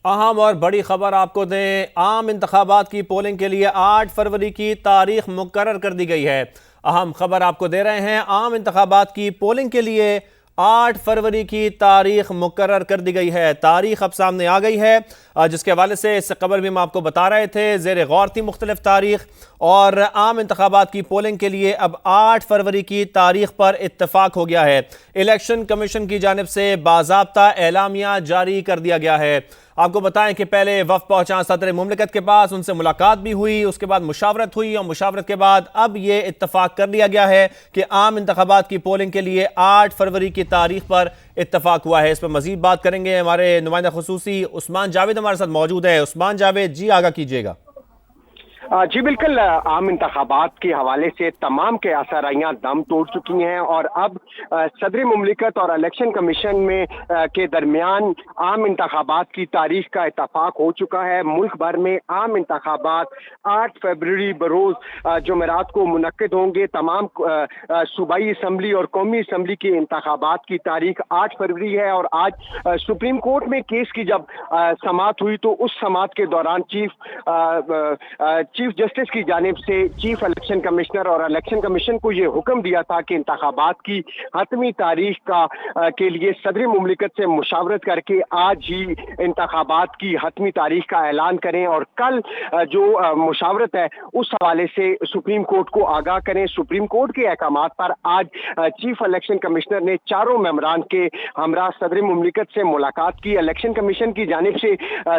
अहम और बड़ी खबर आपको दें। आम इंतखाबात की पोलिंग के लिए 8 फरवरी की तारीख मुकर्रर कर दी गई है। अहम खबर आपको दे रहे हैं। आम इंतखाबात की पोलिंग के लिए 8 फरवरी की तारीख मुकर्रर कर दी गई है। तारीख अब सामने आ गई है, जिसके हवाले से इससे कबल भी हम आपको बता रहे थे, ज़ेर गौर थी मुख्तलिफ तारीख। और आम इंतखाबात की पोलिंग के लिए अब 8 फरवरी की तारीख पर इत्तफाक हो गया है। इलेक्शन कमीशन की जानिब से बाज़ाब्ता एलामिया जारी कर दिया गया है। आपको बताएं कि पहले वफ़द पहुंचा सदर मुमलिकत के पास, उनसे मुलाकात भी हुई, उसके बाद मुशावरत हुई और मुशावरत के बाद अब ये इत्तफाक कर लिया गया है कि आम इंतखाबात की पोलिंग के लिए 8 फरवरी की तारीख पर इत्तफाक हुआ है। इस पर मजीद बात करेंगे, हमारे नुमाइंदा खुसूसी उस्मान जावेद हमारे साथ मौजूद है। उस्मान जावेद जी, आगाह कीजिएगा। जी बिल्कुल, आम इंतखाबात के हवाले से तमाम के आसाराइयाँ दम तोड़ चुकी हैं और अब सदर मुमलिकत और इलेक्शन कमीशन में के दरमियान आम इंतखाबात की तारीख का इत्तफाक हो चुका है। मुल्क भर में आम इंतखाबात 8 फरवरी बरोज़ जुमेरात को मुनक्किद होंगे। तमाम सूबाई असम्बली और कौमी असम्बली के इंतखाबात की तारीख 8 फरवरी है। और आज सुप्रीम कोर्ट में केस की जब समाअत हुई तो उस समाअत के दौरान चीफ जस्टिस की जानिब से चीफ इलेक्शन कमिश्नर और इलेक्शन कमीशन को यह हुक्म दिया था कि इंतखाबात की हतमी तारीख के लिए सदर मुमलिकत से मुशावरत करके आज ही इंतखाबात की हतमी तारीख का ऐलान करें और कल जो मुशावरत है उस हवाले से सुप्रीम कोर्ट को आगाह करें। सुप्रीम कोर्ट के अहकामात पर आज चीफ इलेक्शन कमिश्नर ने चारों मेंबरान के हमरा सदर मुमलिकत से मुलाकात की। इलेक्शन कमीशन की जानिब से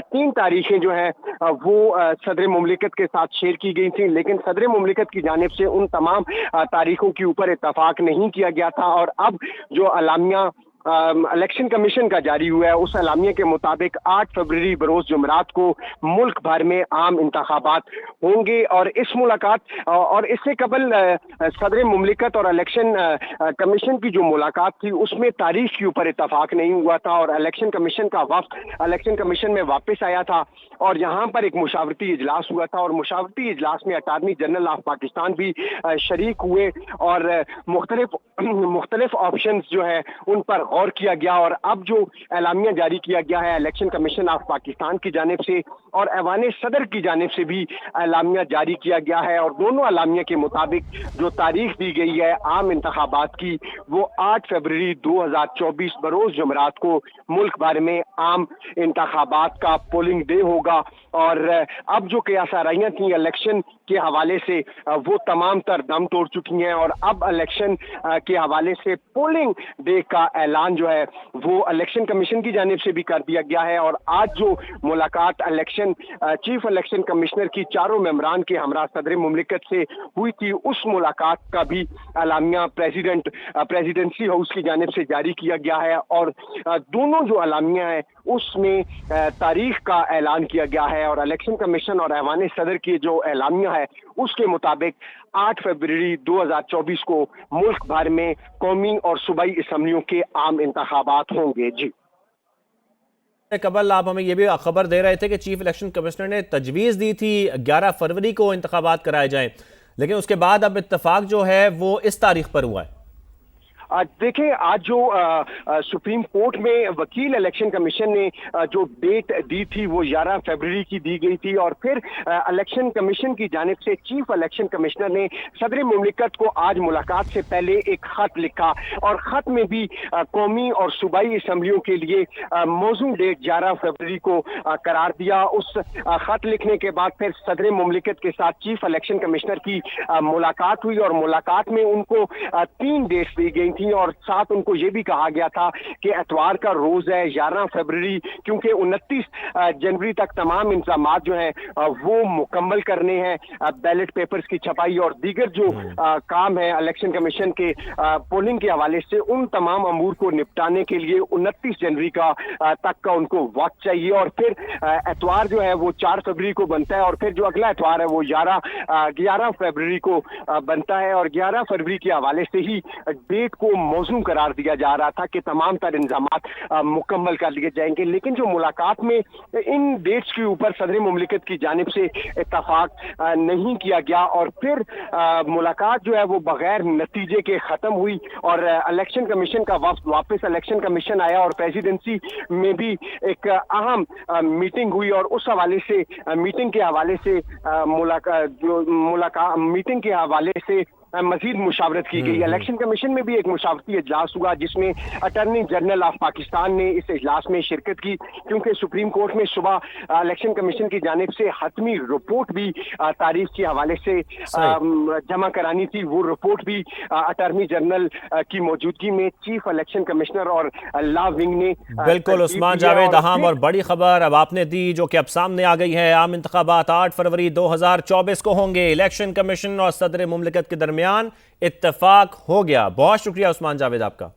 3 तारीखें जो है वो सदर मुमलिकत के साथ शेयर की गई थी, लेकिन सदर मुमलिकत की जानिब से उन तमाम तारीखों के ऊपर इत्तफाक नहीं किया गया था। और अब जो अलामिया इलेक्शन कमीशन का जारी हुआ है उस अलामिया के मुताबिक 8 फरवरी बरोज जुमेरात को मुल्क भर में आम इंतखाबात होंगे। और इस मुलाकात और इससे कबल सदर मुमलिकत और इलेक्शन कमीशन की जो मुलाकात थी उसमें तारीख के ऊपर इत्तफाक नहीं हुआ था और इलेक्शन कमीशन का वफ्द इलेक्शन कमीशन में वापस आया था और यहाँ पर एक मुशावरती इजलास हुआ था और मुशावरती इजलास में अटार्नी जनरल ऑफ पाकिस्तान भी शरीक हुए और मुख्तलिफ ऑप्शंस जो है उन पर गौर किया गया। और अब जो एलामिया जारी किया गया है इलेक्शन कमीशन ऑफ पाकिस्तान की जानिब से और ऐवान सदर की जानिब से भी एलामिया जारी किया गया है और दोनों एलामिया के मुताबिक जो तारीख दी गई है आम इंतखाबात की वो 8 फरवरी 2024 बरोज जुमेरात को मुल्क भर में आम इंतखाबात का पोलिंग डे होगा। और अब जो कयासाराइयाँ थी इलेक्शन के हवाले से वो तमाम तर दम तोड़ चुकी हैं और अब इलेक्शन के हवाले से पोलिंग डे का ऐलान जो है वो इलेक्शन कमीशन की जानिब से भी कर दिया गया है। और आज जो मुलाकात चीफ इलेक्शन कमिश्नर की चारों मेंबरान के हमरा सदर मुमलिकत से हुई थी उस मुलाकात का भी अलामिया प्रेसिडेंसी हाउस की जानिब से जारी किया गया है और दोनों जो अलामिया है उसमें तारीख का ऐलान किया गया है। और इलेक्शन कमीशन और ऐवान सदर की जो एलामिया है उसके मुताबिक 8 फरवरी 2024 को मुल्क भर में कौमी और सूबाई असम्बलियों के आम इंतखाबात होंगे। जी कबल आप हमें यह भी खबर दे रहे थे कि चीफ इलेक्शन कमिश्नर ने तजवीज़ दी थी 11 फरवरी को इंतखाबात कराए जाएं, लेकिन उसके बाद अब इत्तफाक जो है वो इस तारीख पर हुआ है। देखिए, आज जो सुप्रीम कोर्ट में वकील इलेक्शन कमीशन ने जो डेट दी थी वो 11 फरवरी की दी गई थी और फिर इलेक्शन कमीशन की जानिब से चीफ इलेक्शन कमिश्नर ने सदर मुमलिकत को आज मुलाकात से पहले एक खत लिखा और खत में भी कौमी और सूबाई असम्बलियों के लिए मौजूद डेट 11 फरवरी को करार दिया। उस खत लिखने के बाद फिर सदर मुमलिकत के साथ चीफ इलेक्शन कमिश्नर की मुलाकात हुई और मुलाकात में उनको 3 डेट्स दी गई और साथ उनको यह भी कहा गया था कि एतवार का रोज है 11 फरवरी, क्योंकि 29 जनवरी तक तमाम इंतजामात जो हैं वो मुकम्मल करने हैं, बैलेट पेपर्स की छपाई और दीगर जो काम है इलेक्शन कमीशन के पोलिंग के हवाले से उन तमाम अमूर को निपटाने के लिए 29 जनवरी तक का उनको वक्त चाहिए। और फिर एतवार जो है वो 4 फरवरी को बनता है और फिर जो अगला एतवार है वो 11 फरवरी को बनता है और 11 फरवरी के हवाले से ही डेट को को मौजू करार दिया जा रहा था कि तमाम तर इंतजामात मुकम्मल कर लिए जाएंगे, लेकिन जो मुलाकात में इन डेट्स के ऊपर सदर मुमलिकत की जानिब से इत्तफाक नहीं किया गया और फिर मुलाकात जो है वो बगैर नतीजे के ख़त्म हुई और इलेक्शन कमीशन का वफ्द वापस इलेक्शन कमीशन आया और प्रेसिडेंसी में भी एक अहम मीटिंग हुई और उस हवाले से मीटिंग के हवाले से मीटिंग के हवाले से मजीद मुशावरत की गई। इलेक्शन कमीशन में भी एक मुशावरती इजलास हुआ जिसमें अटॉर्नी जनरल ऑफ पाकिस्तान ने इस इजलास में शिरकत की, क्योंकि सुप्रीम कोर्ट में सुबह इलेक्शन कमीशन की जानिब से हतमी रिपोर्ट भी तारीख के हवाले से जमा करानी थी। वो रिपोर्ट भी अटॉर्नी जनरल की मौजूदगी में चीफ इलेक्शन कमिश्नर और लॉ विंग ने बिल्कुल उस्मान जावेद, अहम और बड़ी खबर अब आपने दी जो कि अब सामने आ गई है। आम इंतखाबात 8 फरवरी 2024 को होंगे। इलेक्शन कमीशन और सदर मुमलिकत के दरमियान इत्तेफाक हो गया। बहुत शुक्रिया उस्मान जावेद आपका।